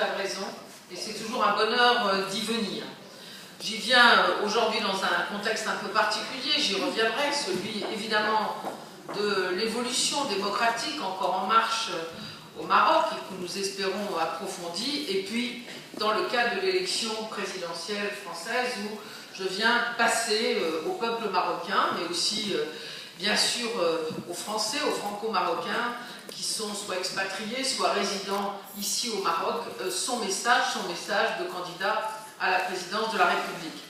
état de raison et c'est toujours un bonheur d'y venir. J'y viens aujourd'hui dans un contexte un peu particulier, j'y reviendrai, celui évidemment de l'évolution démocratique encore en marche au Maroc et que nous espérons approfondie, et puis dans le cadre de l'élection présidentielle française où je viens passer au peuple marocain, mais aussi bien sûr aux Français, aux Franco-Marocains qui sont soit expatriés, soit résidents ici au Maroc, son message de candidat à la présidence de la République.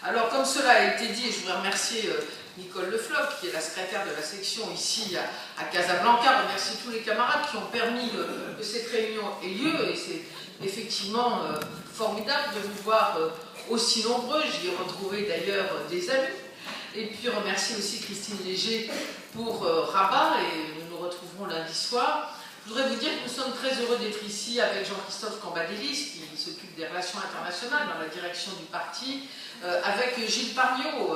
Alors comme cela a été dit, et je voudrais remercier Nicole Lefloc, qui est la secrétaire de la section ici à Casablanca, remercier tous les camarades qui ont permis que cette réunion ait lieu, et c'est effectivement formidable de vous voir aussi nombreux, j'y ai retrouvé d'ailleurs des amis, et puis remercier aussi Christine Léger pour Rabat, et nous nous retrouverons lundi soir. Je voudrais vous dire que nous sommes très heureux d'être ici avec Jean-Christophe Cambadélis, qui s'occupe des relations internationales dans la direction du parti, avec Gilles Pargnot,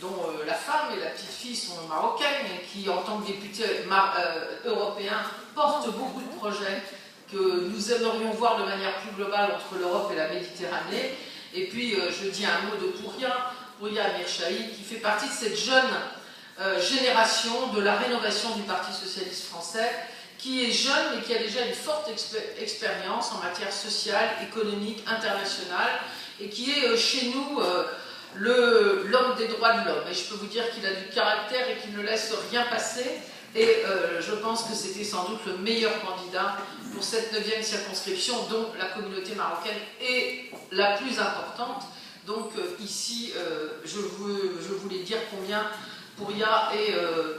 dont la femme et la petite-fille sont marocaines, qui en tant que député européen portent beaucoup de projets que nous aimerions voir de manière plus globale entre l'Europe et la Méditerranée. Et puis je dis un mot de Pouria Amirchahi, qui fait partie de cette jeune génération de la rénovation du Parti socialiste français, qui est jeune mais qui a déjà une forte expérience en matière sociale, économique, internationale, et qui est chez nous l'homme des droits de l'homme. Et je peux vous dire qu'il a du caractère et qu'il ne laisse rien passer. Et je pense que c'était sans doute le meilleur candidat pour cette 9e circonscription, dont la communauté marocaine est la plus importante. Donc ici, je voulais dire combien Pouria est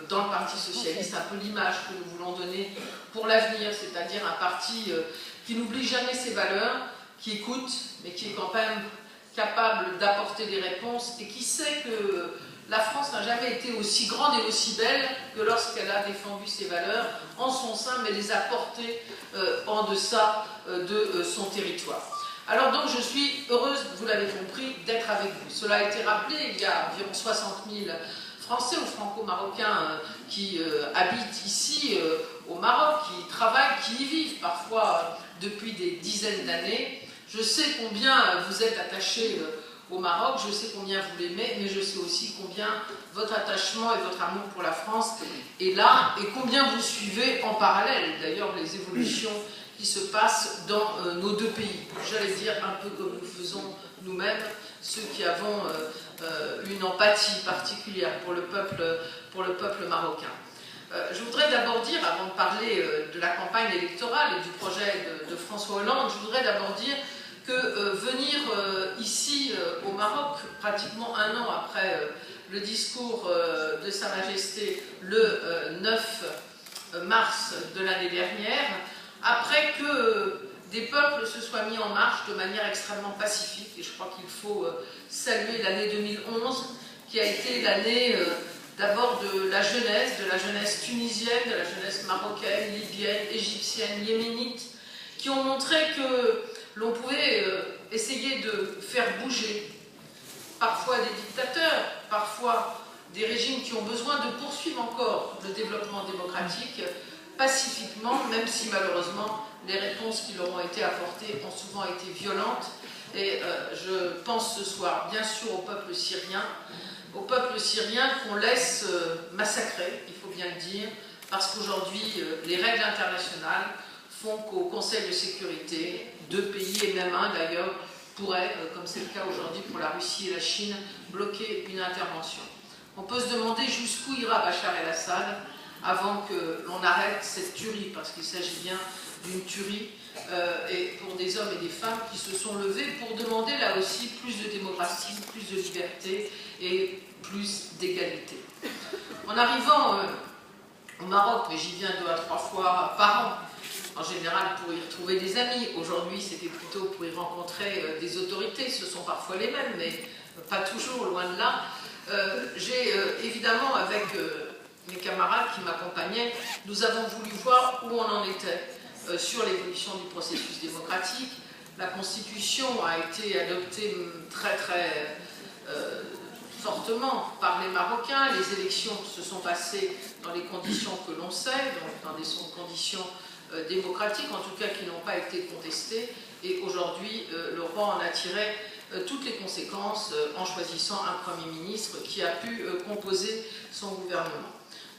dans le Parti socialiste un peu l'image que nous voulons donner pour l'avenir, c'est-à-dire un parti qui n'oublie jamais ses valeurs, qui écoute, mais qui est quand même capable d'apporter des réponses et qui sait que la France n'a jamais été aussi grande et aussi belle que lorsqu'elle a défendu ses valeurs en son sein, mais les a portées en deçà de son territoire. Alors donc je suis heureuse, vous l'avez compris, d'être avec vous. Cela a été rappelé, il y a environ 60 000 Français ou Franco-Marocains qui habitent ici au Maroc, qui travaillent, qui y vivent parfois depuis des dizaines d'années. Je sais combien vous êtes attachés au Maroc, je sais combien vous l'aimez, mais je sais aussi combien votre attachement et votre amour pour la France est là, et combien vous suivez en parallèle d'ailleurs les évolutions qui se passent dans nos deux pays. J'allais dire un peu comme nous faisons nous-mêmes, ceux qui avons une empathie particulière pour le peuple marocain. Je voudrais d'abord dire, avant de parler de la campagne électorale et du projet de François Hollande, je voudrais d'abord dire que venir ici au Maroc, pratiquement un an après le discours de Sa Majesté le 9 mars de l'année dernière, après que des peuples se soient mis en marche de manière extrêmement pacifique, et je crois qu'il faut saluer l'année 2011, qui a été l'année d'abord de la jeunesse tunisienne, de la jeunesse marocaine, libyenne, égyptienne, yéménite, qui ont montré que l'on pouvait essayer de faire bouger parfois des dictateurs, parfois des régimes qui ont besoin de poursuivre encore le développement démocratique pacifiquement, même si malheureusement les réponses qui leur ont été apportées ont souvent été violentes. Et je pense ce soir bien sûr au peuple syrien qu'on laisse massacrer, il faut bien le dire, parce qu'aujourd'hui les règles internationales font qu'au Conseil de sécurité, deux pays, et même un d'ailleurs, pourraient, comme c'est le cas aujourd'hui pour la Russie et la Chine, bloquer une intervention. On peut se demander jusqu'où ira Bachar el-Assad avant que l'on arrête cette tuerie, parce qu'il s'agit bien d'une tuerie, et pour des hommes et des femmes qui se sont levés pour demander là aussi plus de démocratie, plus de liberté et plus d'égalité. En arrivant au Maroc, mais j'y viens 2 à 3 fois par an, en général pour y retrouver des amis. Aujourd'hui, c'était plutôt pour y rencontrer des autorités. Ce sont parfois les mêmes, mais pas toujours, loin de là. J'ai évidemment, avec mes camarades qui m'accompagnaient, nous avons voulu voir où on en était sur l'évolution du processus démocratique. La Constitution a été adoptée très fortement par les Marocains. Les élections se sont passées dans les conditions que l'on sait, donc dans des conditions démocratiques, en tout cas qui n'ont pas été contestées. et aujourd'hui le roi en a tiré toutes les conséquences en choisissant un Premier ministre qui a pu composer son gouvernement.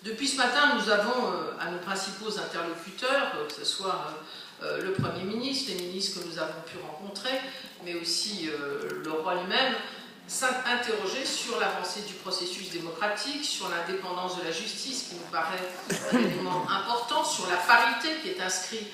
Depuis ce matin, nous avons à nos principaux interlocuteurs, que ce soit le Premier ministre, les ministres que nous avons pu rencontrer, mais aussi le roi lui-même, s'interroger sur l'avancée du processus démocratique, sur l'indépendance de la justice, qui nous paraît un élément important, sur la parité qui est inscrite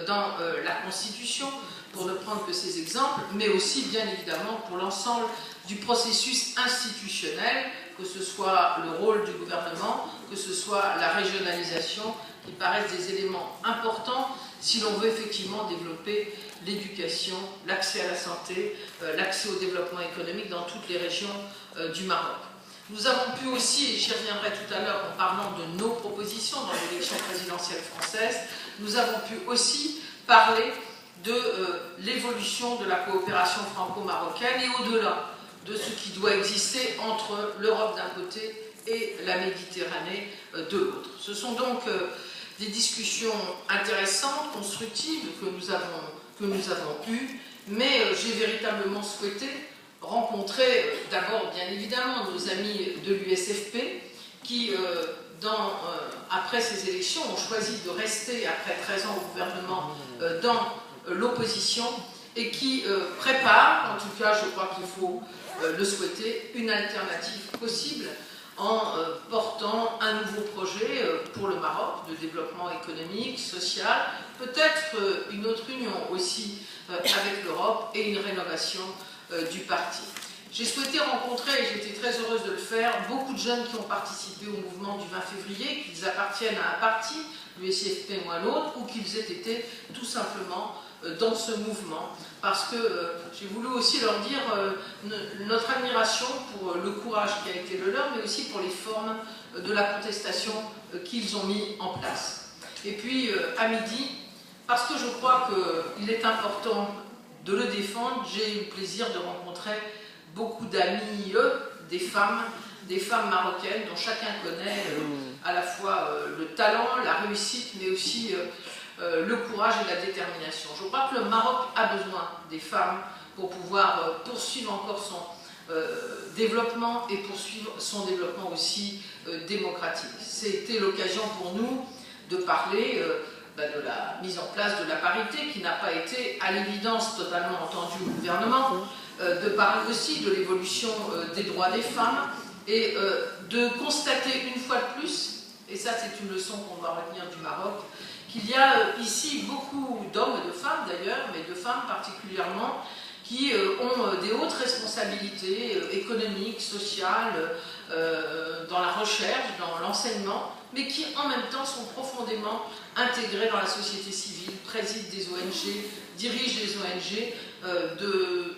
dans la Constitution, pour ne prendre que ces exemples, mais aussi, bien évidemment, pour l'ensemble du processus institutionnel, que ce soit le rôle du gouvernement, que ce soit la régionalisation, qui paraissent des éléments importants si l'on veut effectivement développer l'éducation, l'accès à la santé, l'accès au développement économique dans toutes les régions du Maroc. Nous avons pu aussi, et j'y reviendrai tout à l'heure en parlant de nos propositions dans l'élection présidentielle française, nous avons pu aussi parler de l'évolution de la coopération franco-marocaine et au-delà de ce qui doit exister entre l'Europe d'un côté et la Méditerranée de l'autre. Ce sont donc des discussions intéressantes, constructives que nous avons eues, mais j'ai véritablement souhaité rencontrer d'abord, bien évidemment, nos amis de l'USFP qui, après ces élections, ont choisi de rester, après 13 ans au gouvernement, dans l'opposition et qui prépare, en tout cas je crois qu'il faut le souhaiter, une alternative possible en portant un nouveau projet pour le Maroc de développement économique, social, peut-être une autre union aussi avec l'Europe et une rénovation du parti. J'ai souhaité rencontrer, et j'étais très heureuse de le faire, beaucoup de jeunes qui ont participé au mouvement du 20 février, qu'ils appartiennent à un parti, l'USFP ou à l'autre, ou qu'ils aient été tout simplement dans ce mouvement, parce que j'ai voulu aussi leur dire notre admiration pour le courage qui a été le leur, mais aussi pour les formes de la contestation qu'ils ont mis en place. Et puis à midi, parce que je crois qu'il est important de le défendre, j'ai eu le plaisir de rencontrer beaucoup d'amis, des femmes marocaines dont chacun connaît à la fois le talent, la réussite, mais aussi le courage et la détermination. Je crois que le Maroc a besoin des femmes pour pouvoir poursuivre encore son développement et poursuivre son développement aussi démocratique. C'était l'occasion pour nous de parler de la mise en place de la parité qui n'a pas été à l'évidence totalement entendue au gouvernement, de parler aussi de l'évolution des droits des femmes et de constater une fois de plus, et ça c'est une leçon qu'on doit retenir du Maroc, qu'il y a ici beaucoup d'hommes et de femmes d'ailleurs, mais de femmes particulièrement, qui ont des hautes responsabilités économiques, sociales, dans la recherche, dans l'enseignement, mais qui en même temps sont profondément intégrés dans la société civile, président des ONG, dirigent les ONG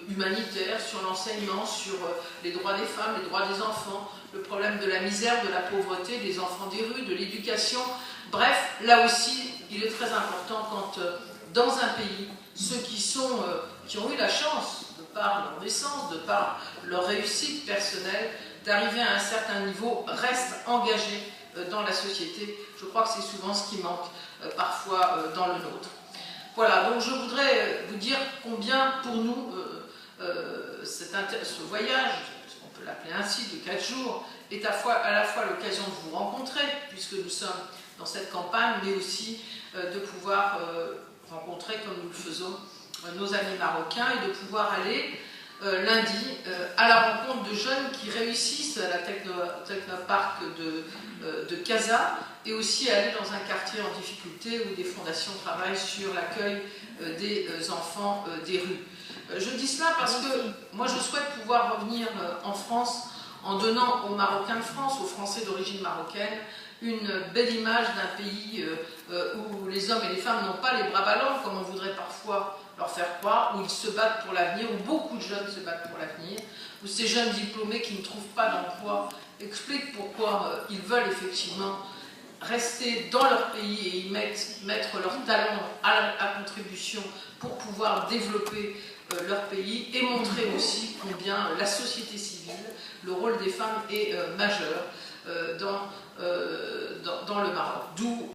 humanitaires sur l'enseignement, sur les droits des femmes, les droits des enfants, le problème de la misère, de la pauvreté, des enfants des rues, de l'éducation. Bref, là aussi, il est très important quand dans un pays, ceux qui ont eu la chance, de par leur naissance, de par leur réussite personnelle, d'arriver à un certain niveau, restent engagés dans la société. Je crois que c'est souvent ce qui manque parfois dans le nôtre. Voilà, donc je voudrais vous dire combien pour nous ce voyage, on peut l'appeler ainsi, de 4 jours, est à la fois l'occasion de vous rencontrer, puisque nous sommes dans cette campagne, mais aussi de pouvoir rencontrer, comme nous le faisons, nos amis marocains et de pouvoir aller lundi à la rencontre de jeunes qui réussissent à la Technopark de Casa et aussi aller dans un quartier en difficulté où des fondations travaillent sur l'accueil des enfants des rues. Je dis cela parce que moi je souhaite pouvoir revenir en France en donnant aux Marocains de France, aux Français d'origine marocaine, une belle image d'un pays où les hommes et les femmes n'ont pas les bras ballants, comme on voudrait parfois leur faire croire, où ils se battent pour l'avenir, où beaucoup de jeunes se battent pour l'avenir, où ces jeunes diplômés qui ne trouvent pas d'emploi expliquent pourquoi ils veulent effectivement rester dans leur pays et y mettre leur talent à contribution pour pouvoir développer leur pays et montrer aussi combien la société civile, le rôle des femmes est majeur dans le Maroc. D'où